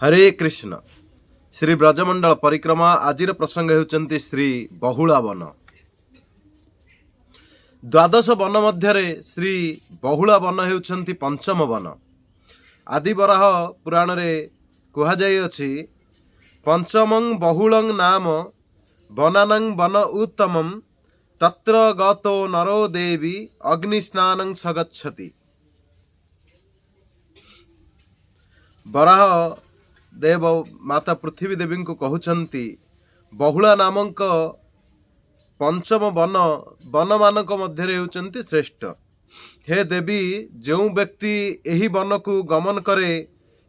हरे कृष्ण। श्री ब्रजमंडल परिक्रमा आजिर प्रसंग होउचंती श्री बहुला वन। द्वादश वन मध्य श्री बहुला वन होउचंती पंचम वन। आदि बराह पुराण रे कुहा जाय अछि पंचमं बहुलं नाम वनानं वन उत्तमं तत्र गतो नरो देवी अग्निस्नानं सगच्छति। बराह देव माता पृथ्वी देवी को कहउचंती बहुला नामक पंचम वन वन मानक मध्य होउचंती श्रेष्ठ। हे देवी, जो व्यक्ति एही वन को गमन करे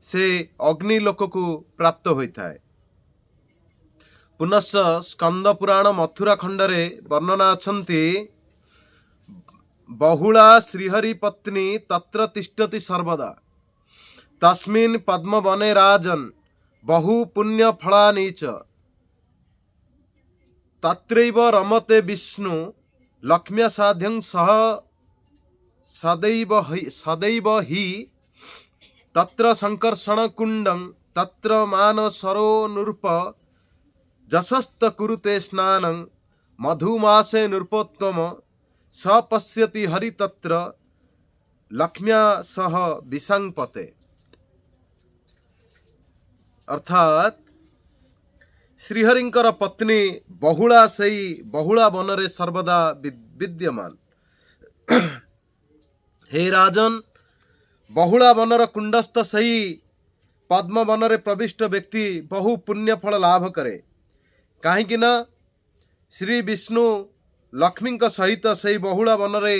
से अग्नि लोक को प्राप्त होता है। पुनश्च स्कंद पुराण मथुरा खंडरे वर्णना अच्छंती बहुला श्रीहरि पत्नी तत्र तिष्ठति सर्वदा तस्मिन् पद्म वने राजन बहु पुण्य फलानि च तत्रैव रमते विष्णु लक्ष्म्या साध्यं सह सदैव हि तत्र संकर्षण कुंडं तत्र मानसरो नृप जशस्त कुरुते स्नानं मधुमासे नृपोत्तम स पश्यति हरि तत्र लक्ष्म्या सह विसंपते। अर्थात श्रीहरिंकर पत्नी बहुला सही बहुला वनरे सर्वदा विद्यमान। हे राजन, बहुला वनर कुंडस्थ सही पद्म वनरे प्रविष्ट व्यक्ति बहु पुण्य फल लाभ करे। कहीं ना श्री विष्णु लक्ष्मी सहित सही बहुला वनरे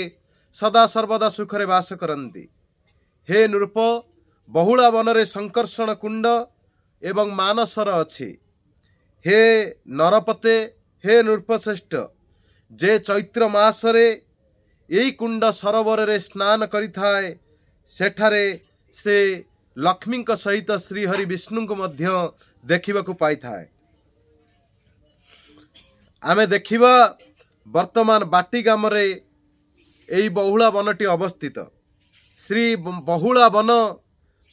सदा सर्वदा सुखरे वास करती। हे नृप, बहुला वनरे संकर्षण कुंड एवं मानसर अछि। हे नरपते, हे नृपश्रेष्ठ, जे चैत्र मासरे यही कुंड सरोवर रे स्नान करिथाए सेठारे से लक्ष्मी सहित श्रीहरि विष्णु को मध्य देखिबा को पाइथाए। आमे देखिबा वर्तमान बाटी ग्राम रे एई बहुला वनटी अवस्थित। श्री बहुला वन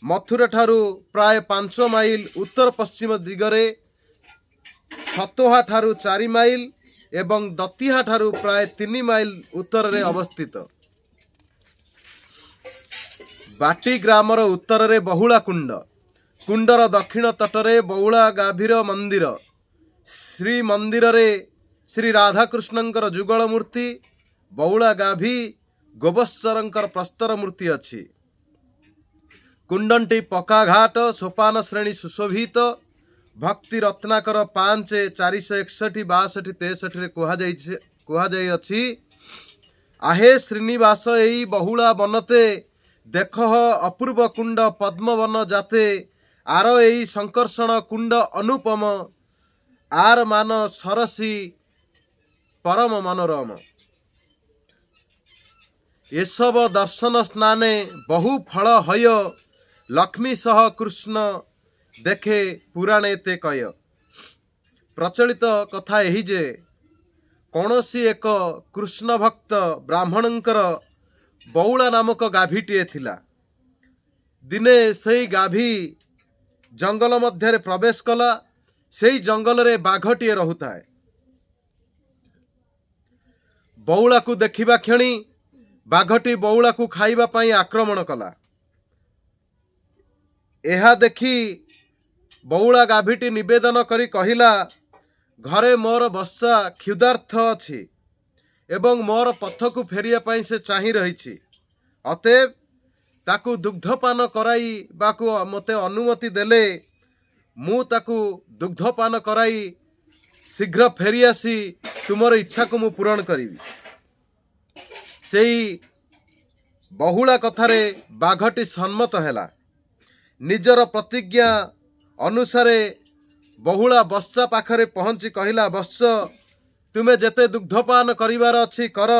मथुरा ठारू प्राय 5 माइल उत्तर पश्चिम दिगरे, सतोहा ठारू 4 माइल एवं दतिहा ठारू प्राय 3 माइल उत्तर रे अवस्थित। बाटी ग्रामर उत्तर रे बहुला कुंड, कुंडर दक्षिण तटरे बहुला गाभीर मंदिर। श्री मंदिर रे श्री राधाकृष्णंकर जुगल मूर्ति, बहुला गाभी गोबश्चरंकर प्रस्तर मूर्ति अछि। कुंडंटी पक्का घाट सोपान श्रेणी सुशोभित। भक्ति रत्नाकर 5 461 62 63 कुहा जाय अछि आहे श्रीनिवास एई बहुला बनते देख अपूर्व कुंड पद्म वन जाते are AE Sankarshan Kund Anupam are मान सरसी परम मनोरम। एसब दर्शन स्नाने बहु फल हय लक्ष्मी सह कृष्ण देखे पुराणे ते कय। प्रचलित कथा यही जे कौनसी एक कृष्ण भक्त ब्राह्मणंकर बहुला नामक गाभीटीए थिला। दिने सेई गाभी जंगल मध्य प्रवेश कला। सेई जंगल रे बाघटीए रहुताए। बहुला को देखिबा क्षणी बाघटी बहुला को खाइबा पई आक्रमण कला। एहा देखी बहुला गाभीटी निवेदन करी कहिला, घरे मोर बच्चा क्षुधार्थ अछि एवं मोर पथ को फेरिया पई से चाहि रहिछि। अतएव ताकू दुग्धपान कराई बाकू मते अनुमति देले मु ताकू दुग्धपान कराई शीघ्र फेरी आसी तुमर इच्छा को मु पूरण करिवि। सेई बहुला कथारे बाघटी सम्मत हैला। निजर प्रतिज्ञा अनुसारे बहुला बच्चा पाखरे पहुंची कहिला, बत्स तुमे जेते दुग्धपान करिवार अछि कर,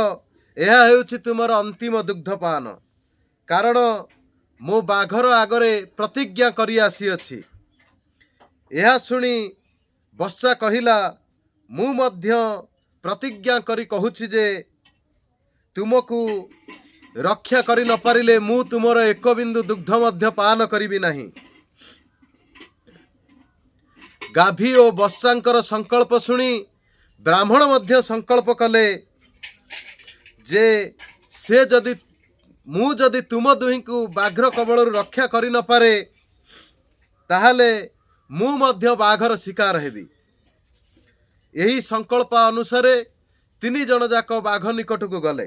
एहा हेउछि तुमर अंतिम दुग्धपान, कारण मो बाघर आगरे प्रतिज्ञा करि आसी अछि। एहा सुनी बच्चा कहिला, मु मध्य प्रतिज्ञा करी कहूछि जे तुमको रक्षा करि न पारिले मु तुमर एक बिंदु दुग्ध मध्य पान करिबि नाही। ଗାଭୀ ଓ ବତ୍ସାଙ୍କର ସଂକଳ୍ପ ଶୁଣି ବ୍ରାହ୍ମଣ ମଧ୍ୟ ସଂକଳ୍ପ କଲେ ଯେ ସେ ଯଦି ମୁଁ ଯଦି ତୁମ ଦୁହିଁଙ୍କୁ ବାଘ୍ର କବଳରୁ ରକ୍ଷା କରିନପାରେ ତାହେଲେ ମୁଁ ମଧ୍ୟ ବାଘର ଶିକାର ହେବି। ଏହି ସଂକଳ୍ପ ଅନୁସାରେ 3 ଜଣ ଯାକ ବାଘ ନିକଟକୁ ଗଲେ।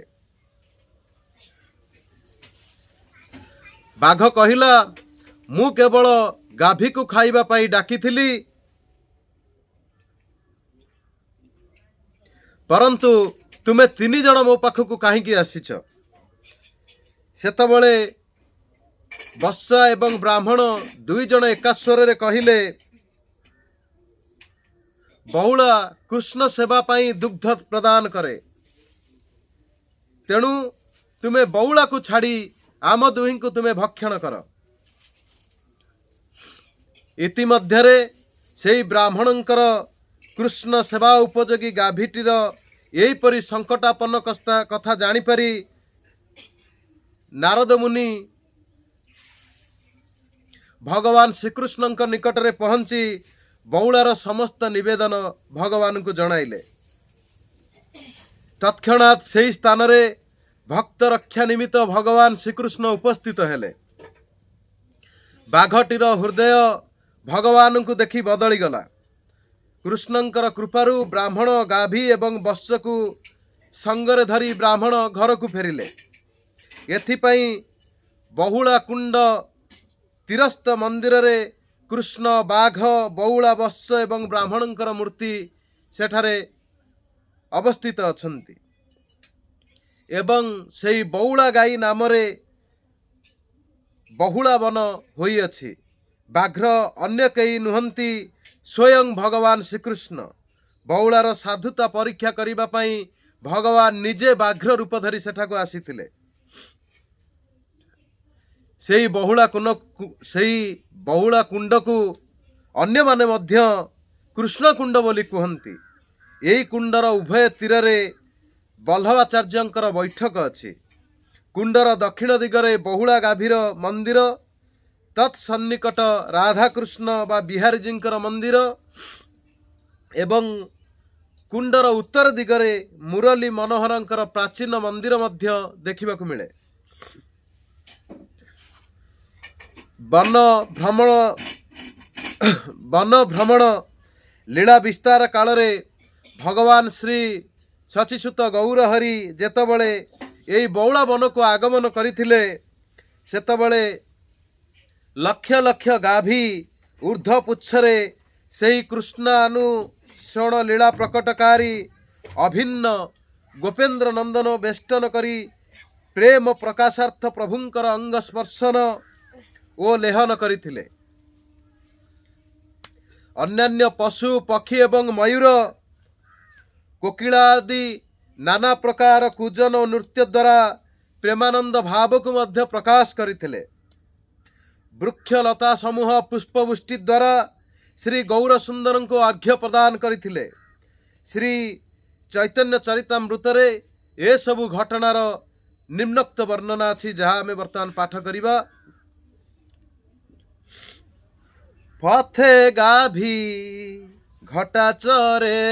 ବାଘ କହିଲା, ମୁଁ କେବଳ ଗାଭୀକୁ ଖାଇବା ପାଇଁ ଡାକିଥିଲି, ପରନ୍ତୁ ତୁମେ 3 ଜଣ ମୋ ପାଖକୁ କାହିଁକି ଆସିଛ? ସେତେବେଳେ ବତ୍ସା ଏବଂ ବ୍ରାହ୍ମଣ 2 ଜଣ ଏକା ସ୍ୱରରେ କହିଲେ, ବଉଳା କୃଷ୍ଣ ସେବା ପାଇଁ ଦୁଗ୍ଧ ପ୍ରଦାନ କରେ, ତେଣୁ ତୁମେ ବଉଳାକୁ ଛାଡ଼ି ଆମ ଦୁହିଁଙ୍କୁ ତୁମେ ଭକ୍ଷଣ କର। ଇତିମଧ୍ୟରେ ସେହି ବ୍ରାହ୍ମଣଙ୍କର କୃଷ୍ଣ ସେବା ଉପଯୋଗୀ ଗାଭୀଟିର ଏହିପରି ସଙ୍କଟାପନ୍ନ କଥା ଜାଣିପାରି ନାରଦ ମୁନି ଭଗବାନ ଶ୍ରୀକୃଷ୍ଣଙ୍କ ନିକଟରେ ପହଞ୍ଚି ବଉଳାର ସମସ୍ତ ନିବେଦନ ଭଗବାନଙ୍କୁ ଜଣାଇଲେ। ତତ୍କ୍ଷଣାତ୍ ସେହି ସ୍ଥାନରେ ଭକ୍ତ ରକ୍ଷା ନିମିତ୍ତ ଭଗବାନ ଶ୍ରୀକୃଷ୍ଣ ଉପସ୍ଥିତ ହେଲେ। ବାଘଟିର ହୃଦୟ ଭଗବାନଙ୍କୁ ଦେଖି ବଦଳିଗଲା। କୃଷ୍ଣଙ୍କର କୃପାରୁ ବ୍ରାହ୍ମଣ ଗାଭୀ ଏବଂ ବତ୍ସକୁ ସଙ୍ଗରେ ଧରି ବ୍ରାହ୍ମଣ ଘରକୁ ଫେରିଲେ। ଏଥିପାଇଁ ବହୁଳା କୁଣ୍ଡ ତୀରସ୍ଥ ମନ୍ଦିରରେ କୃଷ୍ଣ, ବାଘ, ବଉଳା, ବତ୍ସ ଏବଂ ବ୍ରାହ୍ମଣଙ୍କର ମୂର୍ତ୍ତି ସେଠାରେ ଅବସ୍ଥିତ ଅଛନ୍ତି ଏବଂ ସେହି ବଉଳା ଗାଈ ନାମରେ ବହୁଳା ବନ ହୋଇଅଛି। ବାଘ୍ର ଅନ୍ୟ କେହି ନୁହନ୍ତି, ସ୍ୱୟଂ ଭଗବାନ ଶ୍ରୀକୃଷ୍ଣ। ବଉଳାର ସାଧୁତା ପରୀକ୍ଷା କରିବା ପାଇଁ ଭଗବାନ ନିଜେ ବାଘ୍ର ରୂପ ଧରି ସେଠାକୁ ଆସିଥିଲେ। ସେହି ବହୁଳା କୁଣ୍ଡକୁ ଅନ୍ୟମାନେ ମଧ୍ୟ କୃଷ୍ଣ କୁଣ୍ଡ ବୋଲି କୁହନ୍ତି। ଏହି କୁଣ୍ଡର ଉଭୟ ତୀରରେ ବଲ୍ଲଭାଚାର୍ଯ୍ୟଙ୍କର ବୈଠକ ଅଛି। କୁଣ୍ଡର ଦକ୍ଷିଣ ଦିଗରେ ବହୁଳା ଗାଭୀର ମନ୍ଦିର, ତତ୍ସନ୍ନିକଟ ରାଧାକୃଷ୍ଣ ବା ବିହାରୀଜୀଙ୍କର ମନ୍ଦିର ଏବଂ କୁଣ୍ଡର ଉତ୍ତର ଦିଗରେ ମୁରଲୀ ମନୋହରଙ୍କର ପ୍ରାଚୀନ ମନ୍ଦିର ମଧ୍ୟ ଦେଖିବାକୁ ମିଳେ। ବନ ଭ୍ରମଣ ଲୀଳା ବିସ୍ତାର କାଳରେ ଭଗବାନ ଶ୍ରୀ ଶଚୀସୁତ ଗୌରହରି ଯେତେବେଳେ ଏହି ବଉଳା ବନକୁ ଆଗମନ କରିଥିଲେ ସେତେବେଳେ ଲକ୍ଷ ଲକ୍ଷ ଗାଭୀ ଊର୍ଦ୍ଧ୍ୱ ପୁଚ୍ଛରେ ସେହି କୃଷ୍ଣାନୁସରଣ ଲୀଳା ପ୍ରକଟକାରୀ ଅଭିନ୍ନ ଗୋପେନ୍ଦ୍ର ନନ୍ଦନ ବେଷ୍ଟନ କରି ପ୍ରେମ ପ୍ରକାଶାର୍ଥ ପ୍ରଭୁଙ୍କର ଅଙ୍ଗ ସ୍ପର୍ଶନ ଓ ଲେହନ କରିଥିଲେ। ଅନ୍ୟାନ୍ୟ ପଶୁ, ପକ୍ଷୀ ଏବଂ ମୟୂର, କୋକିଳା ଆଦି ନାନା ପ୍ରକାର କୂଜନ ଓ ନୃତ୍ୟ ଦ୍ୱାରା ପ୍ରେମାନନ୍ଦ ଭାବକୁ ମଧ୍ୟ ପ୍ରକାଶ କରିଥିଲେ। ବୃକ୍ଷଲତା ସମୂହ ପୁଷ୍ପବୃଷ୍ଟି ଦ୍ୱାରା ଶ୍ରୀ ଗୌର ସୁନ୍ଦରଙ୍କୁ ଅର୍ଘ୍ୟ ପ୍ରଦାନ କରିଥିଲେ। ଶ୍ରୀ ଚୈତନ୍ୟ ଚରିତାମୃତରେ ଏସବୁ ଘଟଣାର ନିମ୍ନୋକ୍ତ ବର୍ଣ୍ଣନା ଅଛି, ଯାହା ଆମେ ବର୍ତ୍ତମାନ ପାଠ କରିବା। ପଥେ ଗାଭୀ ଘଟାଚରେ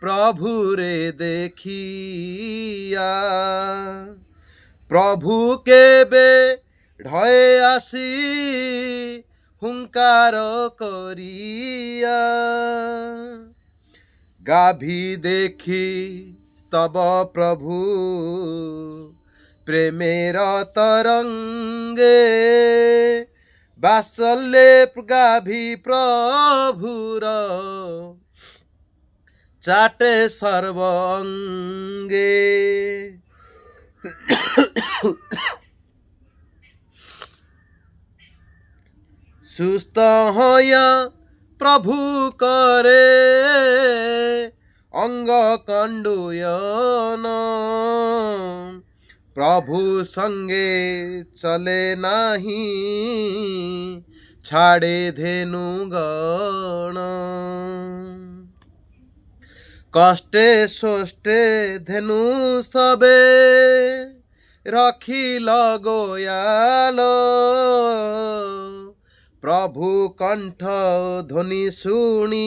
ପ୍ରଭୁରେ ଦେଖିଆ, ପ୍ରଭୁ କେବେ ଢଏ আসি হুঙ্কার করিয়া, গাভী দেখি স্তব প্রভু প্রেমের তরঙ্গে, বাসল্যে গাভী প্রভুর চাটে সর্বঙ্গে। সুস্থ হইয়া প্রভু করে অঙ্গ কণ্ডুয়ন, প্রভু সঙ্গে চলে নাহি ছাড়ে ধেনু গণ, কষ্টে সোষ্টে ধেনু সবে রখিল গোয়াল, प्रभु कंठ ध्वनि शुणी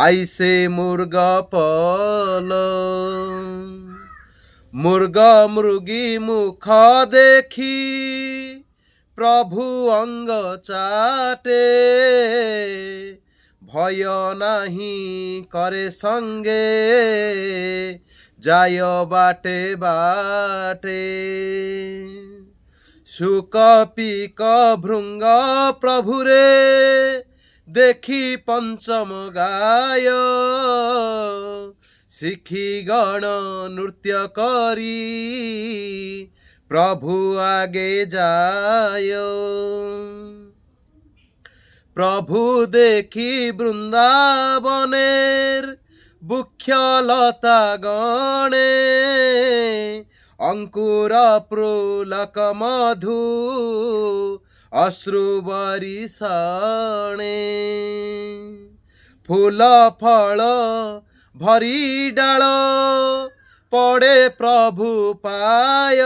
आइसे मुर्ग पल मुर्ग मृगी मुख देखी प्रभु अंग चाटे भय नाही करे संगे जाय बाटे बाटे शुक पीक भृंग प्रभुरे देखी पंचम गाय शिखी गण नृत्य करी प्रभु आगे जाय प्रभु देखी वृंदावनेर बुक्षलता गणे अंकुर प्रुलक मधु अश्रु बरिसणे फूल फल भरी डाल पड़े प्रभु पाय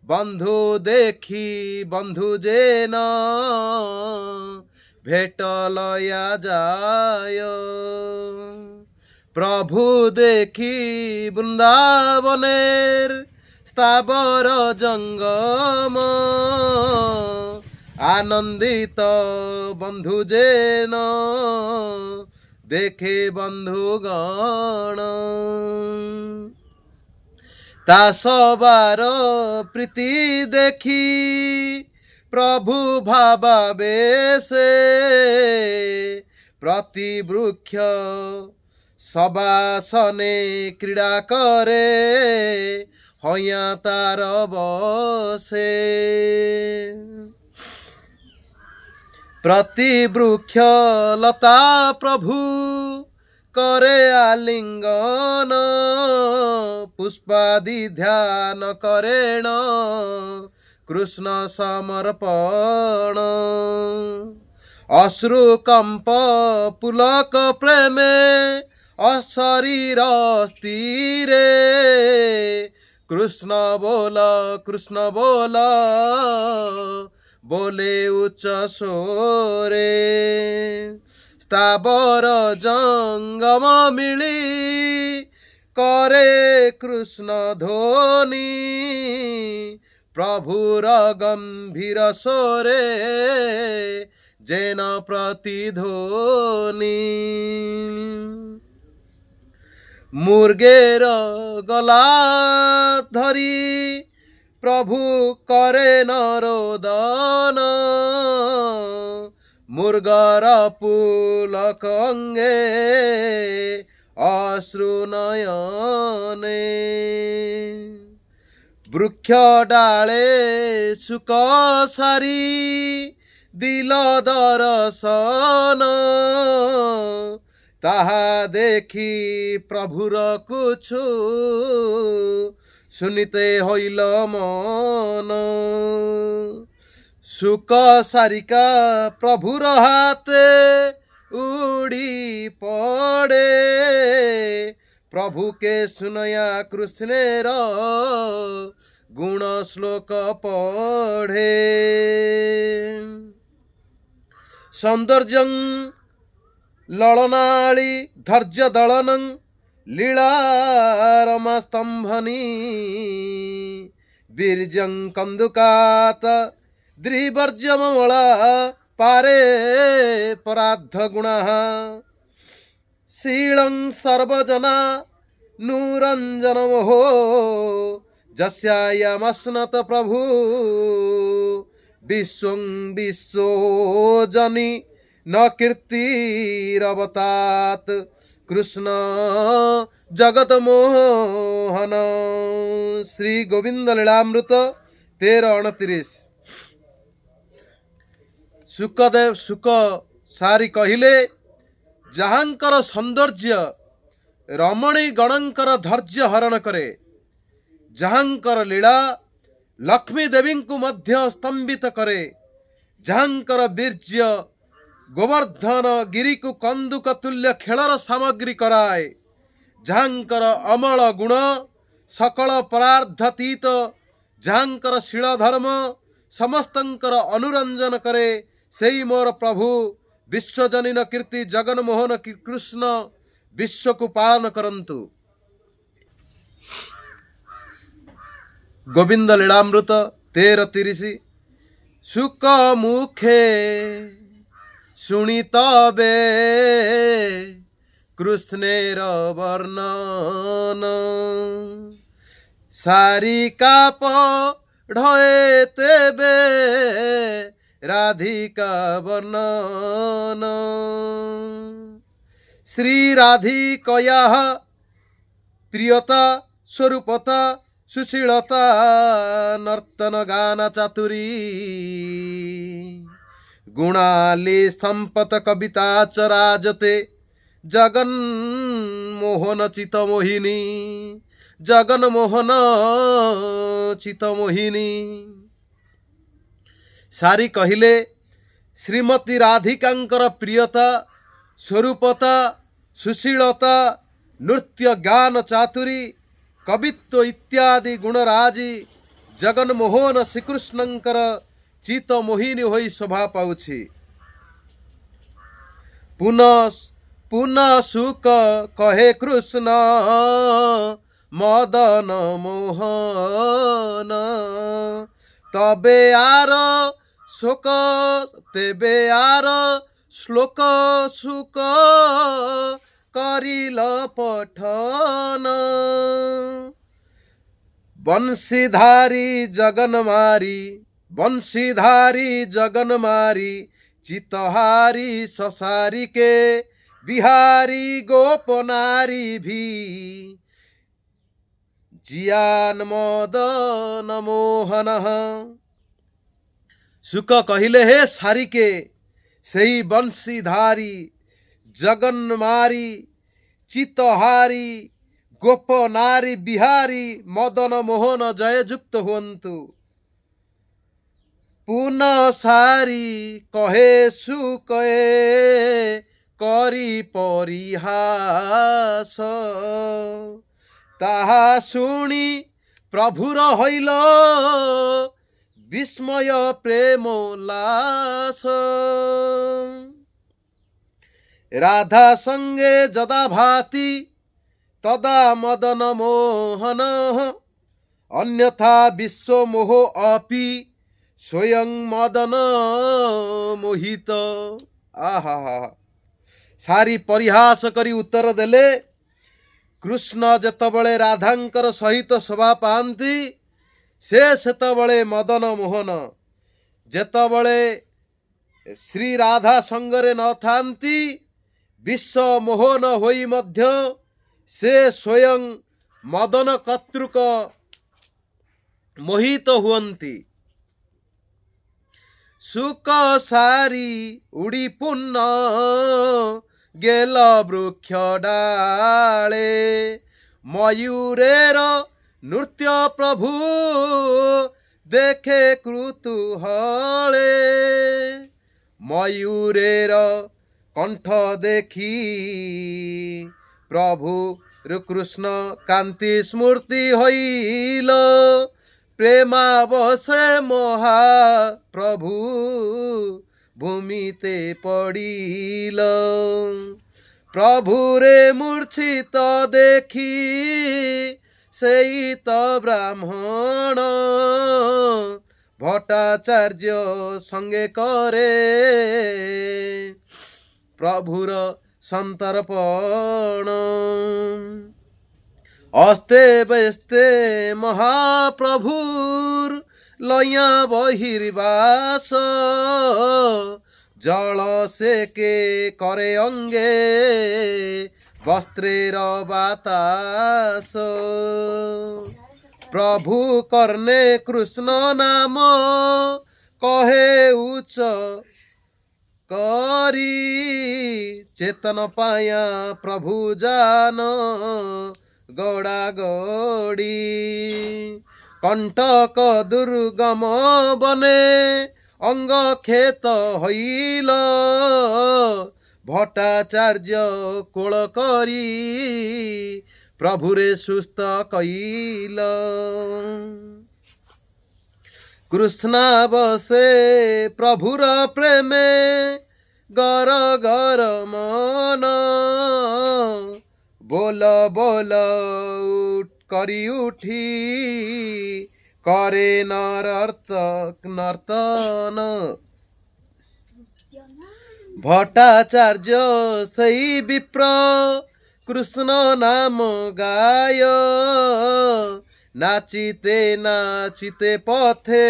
बंधु देखी बंधु जेन भेट लया जाय प्रभु देखी वृंदावनेर स्थावर जंगम आनंदित बंधु जेन देखे बंधुगण ता सबार प्रीति देखी प्रभु भावावेशे प्रति वृक्ष सबासने क्रीड़ा करे हया तार बसे प्रति वृक्ष लता प्रभु करे आलिंगन पुष्पादि ध्यान करेण कृष्ण समर्पण अश्रु कंप पुलक प्रेमे अशरीर स्थिरे कृष्ण बोल बोले उच्च सोरे स्थावर जंगम मिली करे कृष्ण ध्वनि प्रभुर गंभीर सोरे जेन प्रतिध्वनि मुर्गेर गला धरी प्रभु करे नरोदन मुर्गर पुलक अंगे अश्रु नयने वृक्ष डाले सुख सारी दिल दर्शन ताहा देखी प्रभुर कुछु सुनिते होइल मन सुख सारिका प्रभुर हाथे उड़ी पड़े प्रभु के सुनया कृष्णेर गुण श्लोक पढ़े सौंदर्यं ललनाळी धैर्य दलनं लीलारमस्तंभनी वीर्यं कंदुकात द्रिवर्जमला पारे पराध गुणः शीलं सर्वजना नूरंजनमहो जस्यायमस्नत प्रभु विश्वं विश्वजनी न कीर्तिरवतात कृष्ण जगत मोहन श्री गोविंद लीलामृत 13:29 सुखदेव सुख सारी कहिले जहाँकर सौंदर्य रमणी गणंकर धैर्य हरण करे जहाँकर लीला लक्ष्मी देवी को मध्य स्तंभित करे जहाँकर वीर्य गोवर्धन गिरी को कंदुक तुल्य खेलर सामग्री कराए जहाँकर अमल गुण सकल परार्धतीत जहाँकर शील धर्म समस्तंकर अनुरंजन करे सेई मोर प्रभु विश्वजनीन कीर्ति जगनमोहन कृष्ण विश्व को पालन करंतु। गोविंद लीलामृत 13:30 सुख मुखे शुणी तबे कृष्णेर वर्णन सारिका पढ़े तेबे राधिका वर्णन श्री राधिकया प्रियता स्वरूपता सुशीलता नर्तन गान चातुरी गुणाली संपत कविता चराजते जगन मोहन चित मोहिनी जगन मोहन चित मोहिनी। सारी कहिले श्रीमती राधिकांकर प्रियता स्वरूपता सुशीलता नृत्य गान चातुरी कवित्व इत्यादि गुणराजी जगन मोहन श्रीकृष्णंकर चित मोहिनी होई शोभा पाउछि। पुनः पुनः सुख कहे कृष्ण मदन मोहन तबे आर शोक तेबे आर श्लोक सुख करिल पठन बंशीधारी जगन मारी चितहारी ससारी के बिहारी गोपनारी भी जियान मदन मोहन। सुख कहिले हे सारिके सेई बंशीधारी जगन्मारी चितहारी गोपनारी बिहारी मदन मोहन जययुक्त हुअन्तु। पुनः सारी कहे सुकए करी परिहास ताहा शुणी प्रभुर हईल विस्मय प्रेम लास राधा संगे जदा भाति तदा मदन मोहन अन्यथा विश्व मोह अपि स्वयं मदन मोहित। आहा सारी परिहास करी उत्तर देले कृष्ण जेतबळे राधांकर सहित शोभा पाती से सेतबळे मदन मोहन जेतबळे श्री राधा संगरे न थांती विश्व मोहन होई मध्य से स्वयं मदन कर्तृक मोहित हुअन्ति। सुख सारी उड़ी पुन्न गेल वृक्ष डाले मयूरेर नृत्य प्रभु देखे कृतूहले मयूरेर कंठ देखी प्रभु कृष्ण कांति स्मृति हईल प्रेमावशे महाप्रभु भूमिते पड़िल प्रभु रे मूर्छित देखी सेई तो ब्राह्मण भट्टाचार्य संगे करे प्रभुर संतर्पण अस्ते बेस्ते महाप्रभुर लया बहिर्वास जल से के करे अंगे वस्त्रेर बातास प्रभु कर्णे कृष्ण नाम कहे उच्च करी चेतन पाया प्रभु जान गौड़ा गौड़ी कंटक दुर्गम बने अंग खेत हईल भट्टाचार्य कोल करी प्रभुरे सुस्थ कईल কৃষ্ণাবসে প্রভুর প্রেমে গর গর মন बोल बोल करी उठी करे नर्तक नर्तन भट्टाचार्य सही विप्र कृष्ण नाम गाय नाचिते नाचिते पथे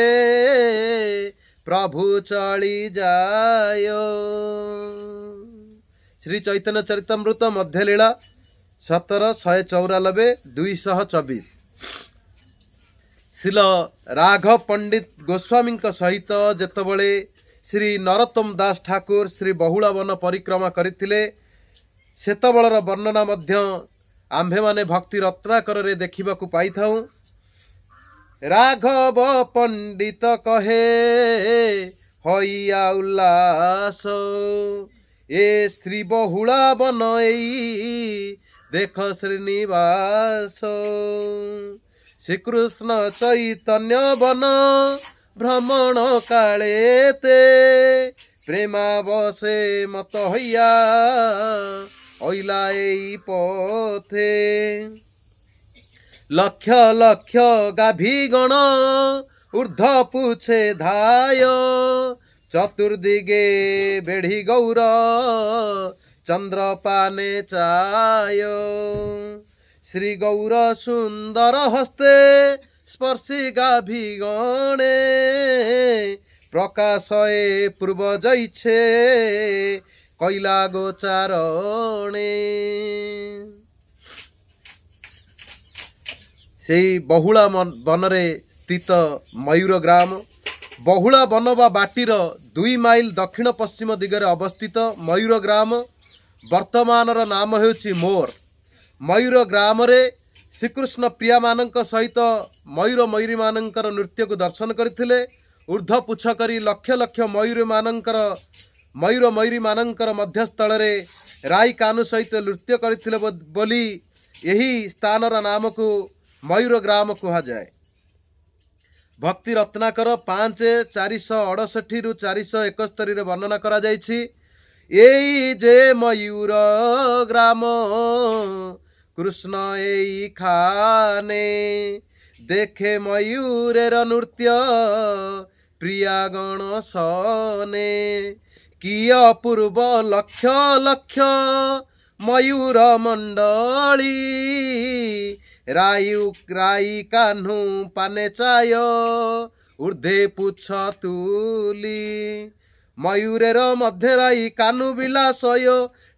प्रभु चली जाय। श्री चैतन्य चरितमृत मध्यलीला 1794 224। शिल राघव पंडित गोस्वामी सहित जेतबले श्री नरोत्तम दास ठाकुर श्री बहुला वन परिक्रमा करथिले सेतबलर वर्णना मध्य आम्भे माने भक्ति रत्नाकर रे देखिबाकू पाइथाऊ। राघव पंडित कहे हइया उल्लास ए श्री बहुला वन एई देख श्रीनिवास श्रीकृष्ण चैतन्य वन भ्रमण काले ते प्रेमावशे मत हइया ओइला एई पथे लक्ष लक्ष गाभीगण ऊर्ध पूछे धाय चतुर्दिगे बेढ़ी गौर चंद्रपाने चाय श्री गौर सुंदर हस्ते स्पर्शी गाभीगणे प्रकाशये पूर्व जैछे कैला गोचारणे। सेई बहुला वनरे स्थित मयूर ग्राम बहुला वन बा बाटीर 2 माइल दक्षिण पश्चिम दिगरे अवस्थित मयूर ग्राम वर्तमानर नाम हेउछि मोर। मयूर ग्राम रे श्रीकृष्ण प्रिया मानक सहित मयूर मयूरी मानकर नृत्य को दर्शन करथिले। ऊर्ध्व पुछ करी लक्ष लक्ष मयूर मयूरी मानकर मध्यस्थल रे राई कानु सहित नृत्य करथिले बोली यही स्थानर नाम को मयूर ग्राम कहा जाए। भक्ति रत्नाकर 5/468 रु 471 रे वर्णना करा जायछि। एई जे मयूर ग्राम कृष्ण एई खाने देखे मयूरेर नृत्य प्रियागण सने कि अपूर्व लक्ष लक्ष मयूर मंडली राई कान्हू पाने चाय ऊर्धे पुछ तुली मयूरेर मध्य राई कानु विलासय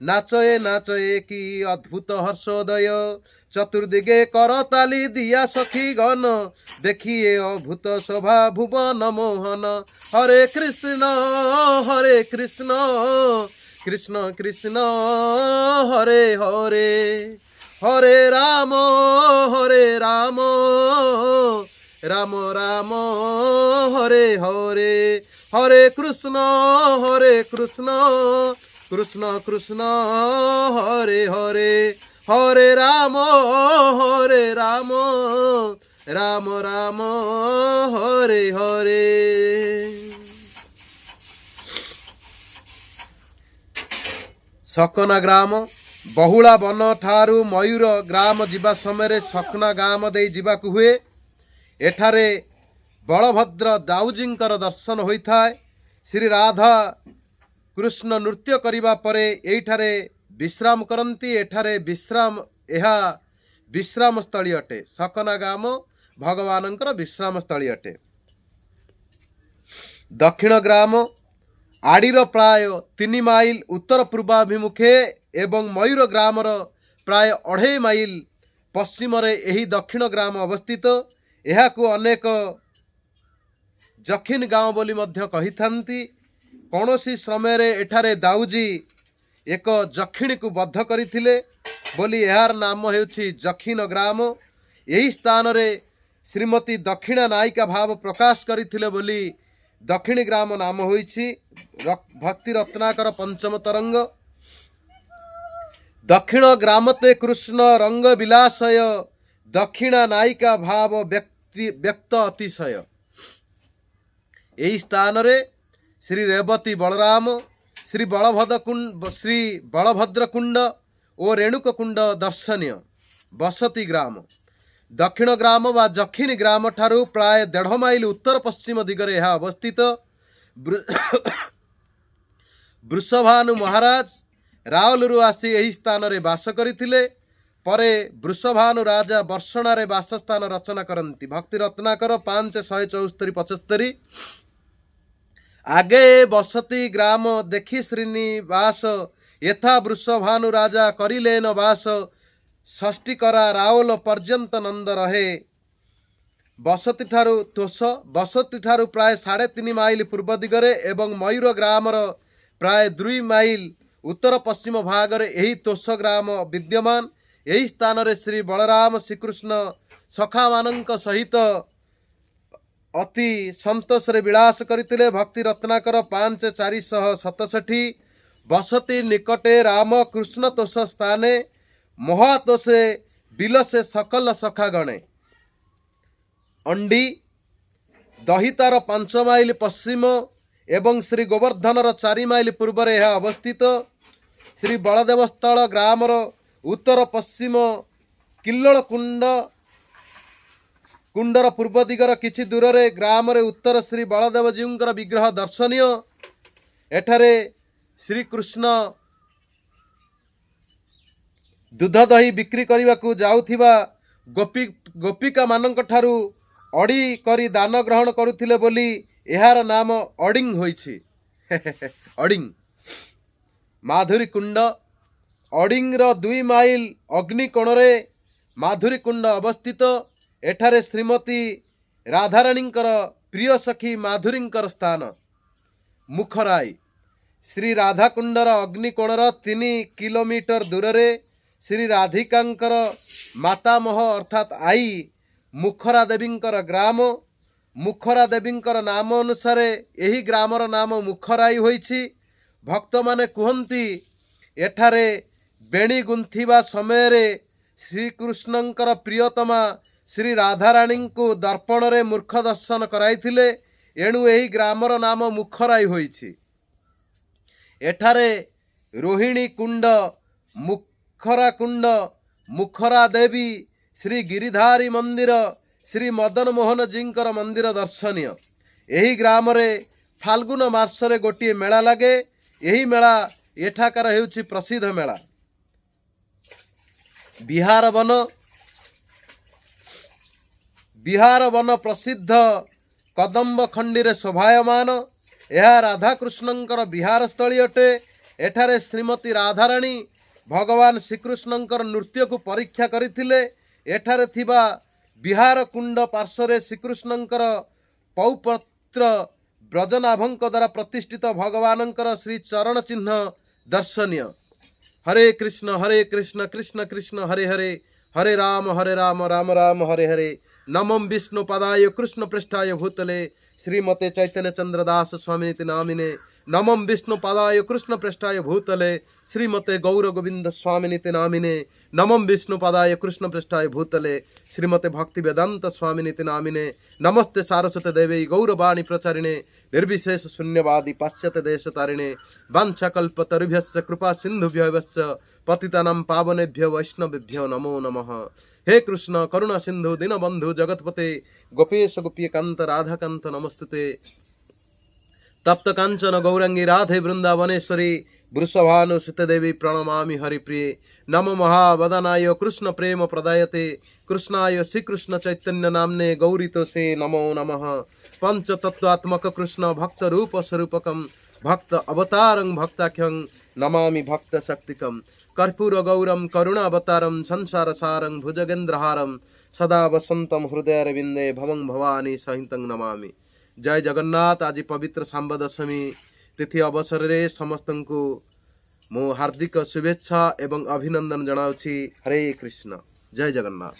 नाचए नाचए कि अद्भुत हर्षोदय चतुर्दिगे करताली दिया सखी गण देखिए अभूत शोभा भुवन मोहन हरे कृष्ण कृष्ण कृष्ण हरे हरे हरे राम राम राम हरे हरे हरे कृष्ण कृष्ण कृष्ण हरे हरे हरे राम राम राम हरे हरे। सकना ग्राम बहुला वन ठारू मयूर ग्राम जीवा समय सकना गाम दे जीवाकू हुए। एठारे बलभद्र दाऊजींकर दर्शन होता है। श्री राधा कृष्ण नृत्य करिबा परे एठारे विश्राम करती। एठारे विश्राम एहा विश्राम स्थली अटे। सकना गाम भगवानंकर विश्राम स्थली अटे। दक्षिण ग्राम आड़ीर प्राय 3 माइल उत्तर पूर्वाभिमुखे एवं मयूर ग्रामर प्राय 2.5 माइल पश्चिम रे एही दक्षिण ग्राम अवस्थित। एहाकू अनेक जखिन गाँव बोली मध्य कहिथांती। कौनसी समय रे एठारे दाऊजी एक जखिणी को बद्ध करथिले बोली यार नाम हेउछि जखिन ग्राम। यही स्थान रे श्रीमती दक्षिणा नायिका भाव प्रकाश करथिले बोली दक्षिणी ग्राम नाम होइछि। भक्ति रत्नाकर पंचम तरंग दक्षिण ग्रामते कृष्ण रंग विलासय दक्षिणा नायिका भाव व्यक्त अतिशय। ଏହି ସ୍ଥାନରେ ଶ୍ରୀ ରେବତୀ ବଳରାମ ଶ୍ରୀ ବଳଭଦ୍ର କୁଣ୍ଡ ଓ ରେଣୁକ କୁଣ୍ଡ ଦର୍ଶନୀୟ। ବସତି ଗ୍ରାମ ଦକ୍ଷିଣ ଗ୍ରାମ ବା ଯକ୍ଷିଣୀ ଗ୍ରାମ ଠାରୁ ପ୍ରାୟ 1.5 ମାଇଲ ଉତ୍ତର ପଶ୍ଚିମ ଦିଗରେ ଏହା ଅବସ୍ଥିତ। ବୃଷଭାନୁ ମହାରାଜ ରାଉଲରୁ ଆସି ଏହି ସ୍ଥାନରେ ବାସ କରିଥିଲେ। ପରେ ବୃଷଭାନୁ ରାଜା ବର୍ଷଣାରେ ବାସସ୍ଥାନ ରଚନା କରନ୍ତି। ଭକ୍ତି ରତ୍ନାକର 5/174-75। ଆଗେ ବସତି ଗ୍ରାମ ଦେଖି ଶ୍ରୀନିବାସ यथा वृषभानु राजा करिलेन वास षष्ठी करा रावल पर्यंत नंद रहे। बसती ठारू प्राय 3.5 माइल पूर्व दिगरे एवं मयूर ग्रामर प्राय 2 माइल उत्तर पश्चिम भागरे एही तोष ग्राम विद्यमान। यही स्थान रे श्री बलराम श्रीकृष्ण सखा मानक सहित अति संतोष रे विलास करथिले। भक्ति रत्नाकर 5/467। बसती निकटे राम कृष्ण तोष स्थाने महातोषे बिलसे सकल सखा गणे। अंडी दहितार 5 माइल पश्चिम एवं श्री गोवर्धनर 4 माइल पूर्व यह अवस्थित। श्री बलदेव स्थल ग्रामर उत्तर पश्चिम किल्लोल कुंडर पूर्व दिगर किछि दूर रे ग्राम रे उत्तर श्री बलदेव जीउंकर विग्रह दर्शनीय। एठारे श्री कृष्ण दूध दही बिक्री करने को जाउथिबा गोपिका मानक ठारू अड़ी करी दान ग्रहण करुथिले बोली एहार नाम अडिंग होइछि। अडिंग माधुरी कुंड अडिंग रो 2 माइल अग्निकोणरे माधुरी कुंड अवस्थित। एठारे श्रीमती राधाराणींकर प्रिय सखी माधुरींकर स्थान। मुखराई श्री राधाकुंडर अग्निकोणर 3 किलोमीटर दूर रे श्री राधिकांकर मातामह अर्थात आई मुखरा देवींकर ग्राम। मुखरा देवींकर नाम अनुसार यही ग्रामर नाम मुखराई होइछि। भक्त माने कहती एठारे बेणी गुंथिबा समय रे श्रीकृष्णंकर प्रियतमा श्री राधाराणी को दर्पण रे मूर्ख दर्शन कराइथिले। एणु यही ग्रामर नाम मुखराई होइछि। एठारे रोहिणी कुंड मुखरा कुंड मुखरा देवी श्री गिरिधारी मंदिर श्री मदन मोहन जींकर मंदिर दर्शनीय। यही ग्राम रे फाल्गुन मासरे गोटे मेला लगे। यही मेला एठाकार हेउछि प्रसिद्ध मेला। बिहार वन प्रसिद्ध कदम्ब खंडी रे शोभायमान। यह राधाकृष्णंकर बिहार स्थली अटे। एठारे श्रीमती राधाराणी भगवान श्रीकृष्णंकर नृत्य को परीक्षा करथिले। एठारे थिबा बिहार कुंड पार्श्वरे श्रीकृष्णंकर पौपत्र ब्रजनाभंक द्वारा प्रतिष्ठित भगवानंकर श्री चरण चिन्ह दर्शनीय। हरे कृष्ण कृष्ण कृष्ण हरे हरे हरे राम राम राम हरे हरे। नमं विष्णु पदाय कृष्ण पृष्ठाय भूतले श्रीमते चैतन्य चंद्रदास स्वामिनिति नामिने। नमं विष्णु पदाय कृष्ण पृष्ठाय भूतले श्रीमते गौर गोविंद स्वामिनिति नामिने। नमं विष्णु पदाय कृष्ण पृष्ठाय भूतले श्रीमते भक्ति वेदांत स्वामिनिति नामिने। नमस्ते सारस्वते देवी गौरवाणी प्रचारिणे निर्विशेष शून्यवादी पाश्चात्य देश तारिणे। वाञ्छाकल्पतरुभ्यश्च कृपा सिन्धुभ्यः पतितानां पावनेभ्यो वैष्णवेभ्यो नमो नमः। हे कृष्ण करुणा सिंधु दीनबंधु जगतपते गोपेश गोपीकांत राधाकांत नमस्तुते। तप्त कांचन गौरंगी राधे वृंदावनेश्वरी वृषभानु सुते देवी प्रणमामि हरिप्रिये। नमो महावदनाय कृष्ण प्रेम प्रदायते कृष्णाय श्रीकृष्ण चैतन्य नाम्ने गौरीतोषे नमो नमः। पंचतत्वात्मक कृष्ण भक्त रूप स्वरूपकं भक्त अवतारं भक्ताख्यं नमामि भक्त शक्तिकं। कर्पूर गौरम करुणावतारम संसार सारं भुजगेन्द्रहारं सदा वसंतम हृदयरविंदे भवं भवानी सहितं नमामि। जय जगन्नाथ। आज पवित्र सांब दशमी तिथि अवसर रे समस्त को मो हार्दिक शुभेच्छा एवं अभिनंदन जनाउछि। हरे कृष्ण। जय जगन्नाथ।